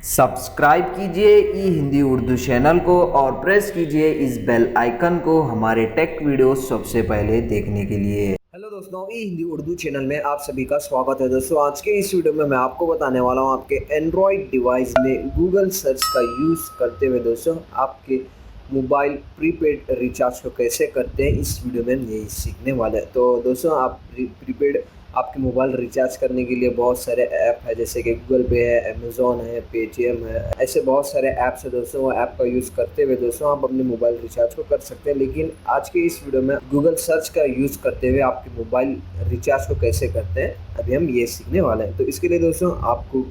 Subscribe कीजिए ई Hindi Urdu channel को और प्रेस कीजिए इस बेल आइकन को हमारे टेक वीडियोस सबसे पहले देखने के लिए। हेलो दोस्तों, ई हिंदी उर्दू चैनल में आप सभी का स्वागत है। दोस्तों आज के इस वीडियो में मैं आपको बताने वाला हूं आपके एंड्रॉयड डिवाइस में गूगल सर्च का यूज़ करते हुए दोस्तों आपके मोबाइल प्रीपेड रिचार्ज को कैसे करते हैं। इस वीडियो में हम यही सीखने वाले हैं। तो दोस्तों आप प्रीपेड आपके मोबाइल रिचार्ज करने के लिए बहुत सारे ऐप है, जैसे कि गूगल पे है, अमेज़ॉन है, पेटीएम है, ऐसे बहुत सारे ऐप्स है दोस्तों। वो ऐप का यूज़ करते हुए दोस्तों आप अपने मोबाइल रिचार्ज को कर सकते हैं। लेकिन आज के इस वीडियो में गूगल सर्च का यूज़ करते हुए आपके मोबाइल रिचार्ज को कैसे करते हैं अभी हम ये सीखने वाले हैं। तो इसके लिए दोस्तों आपको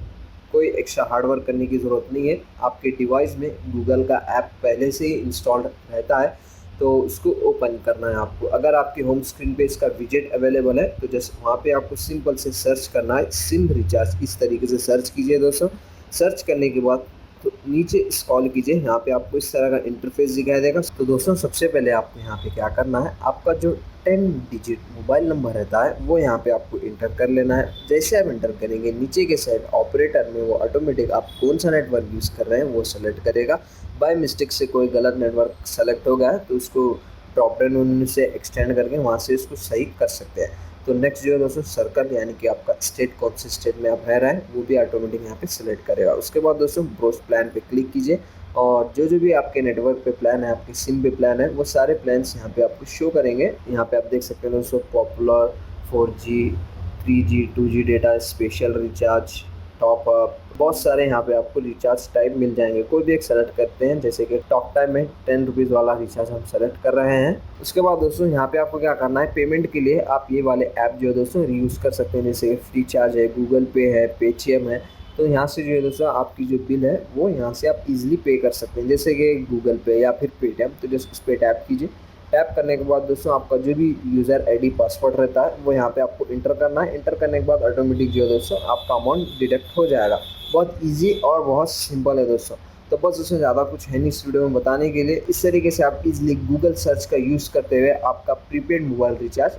कोई एक्स्ट्रा हार्डवर्क करने की ज़रूरत नहीं है। आपके डिवाइस में गूगल का ऐप पहले से ही इंस्टॉल्ड रहता है, तो उसको ओपन करना है आपको। अगर आपके होम स्क्रीन पे इसका विजेट अवेलेबल है तो जस्ट वहाँ पे आपको सिंपल से सर्च करना है सिम रिचार्ज। इस तरीके से सर्च कीजिए दोस्तों। सर्च करने के बाद तो नीचे स्क्रॉल कीजिए, यहाँ पे आपको इस तरह का इंटरफेस दिखाई देगा। तो दोस्तों सबसे पहले आपको यहाँ पे क्या करना है, आपका जो 10 डिजिट मोबाइल नंबर रहता है वो यहाँ पे आपको इंटर कर लेना है। जैसे आप इंटर करेंगे नीचे के साइड ऑपरेटर में वो ऑटोमेटिक आप कौन सा नेटवर्क यूज़ कर रहे हैं वो सेलेक्ट करेगा। बाय मिस्टेक से कोई गलत नेटवर्क सेलेक्ट हो गया तो उसको ड्रॉप डाउन से एक्सटेंड करके वहाँ से उसको सही कर सकते हैं। तो नेक्स्ट जो है दोस्तों सर्कल, यानी कि आपका स्टेट कौन से स्टेट में आप रह रहे हैं वो भी ऑटोमेटिक यहाँ पे सिलेक्ट करेगा। उसके बाद दोस्तों ब्रोज प्लान पे क्लिक कीजिए और जो भी आपके नेटवर्क पे प्लान है, आपके सिम पे प्लान है, वो सारे प्लान्स यहाँ पे आपको शो करेंगे। यहाँ पे आप देख सकते हैं दोस्तों popular, 4G, 3G, 2G data, special recharge, top up, बहुत सारे यहाँ पे आपको रिचार्ज टाइप मिल जाएंगे। कोई भी एक सेलेक्ट करते हैं, जैसे कि टॉक टाइम में 10 रुपीज़ वाला रिचार्ज हम सेलेक्ट कर रहे हैं। उसके बाद दोस्तों यहाँ पे आपको क्या करना है, पेमेंट के लिए आप ये वाले ऐप जो है दोस्तों यूज़ कर सकते हैं, जैसे फ्री चार्ज है, गूगल पे है, पेटीएम है। तो यहाँ से जो है दोस्तों आपकी जो बिल है वो यहाँ से आप इजीली पे कर सकते हैं, जैसे कि गूगल पे या फिर पेटीएम। तो जस्ट उस पर टैप कीजिए। टैप करने के बाद दोस्तों आपका जो भी यूज़र आईडी पासवर्ड रहता है वो यहाँ पे आपको इंटर करना है। इंटर करने के बाद ऑटोमेटिक जो है दोस्तों आपका अमाउंट डिडक्ट हो जाएगा। बहुत इजी और बहुत सिंपल है दोस्तों। तो बस उससे ज़्यादा कुछ है नहीं इस वीडियो में बताने के लिए। इस तरीके से आप इजीली गूगल सर्च का यूज़ करते हुए आपका प्रीपेड मोबाइल रिचार्ज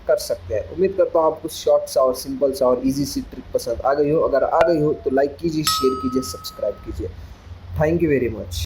कर सकते हैं। उम्मीद करता हूँ आपको शॉर्ट सा और सिंपल सा और इजी सी ट्रिक पसंद आ गई हो। अगर आ गई हो तो लाइक कीजिए, शेयर कीजिए, सब्सक्राइब कीजिए। Thank you very much.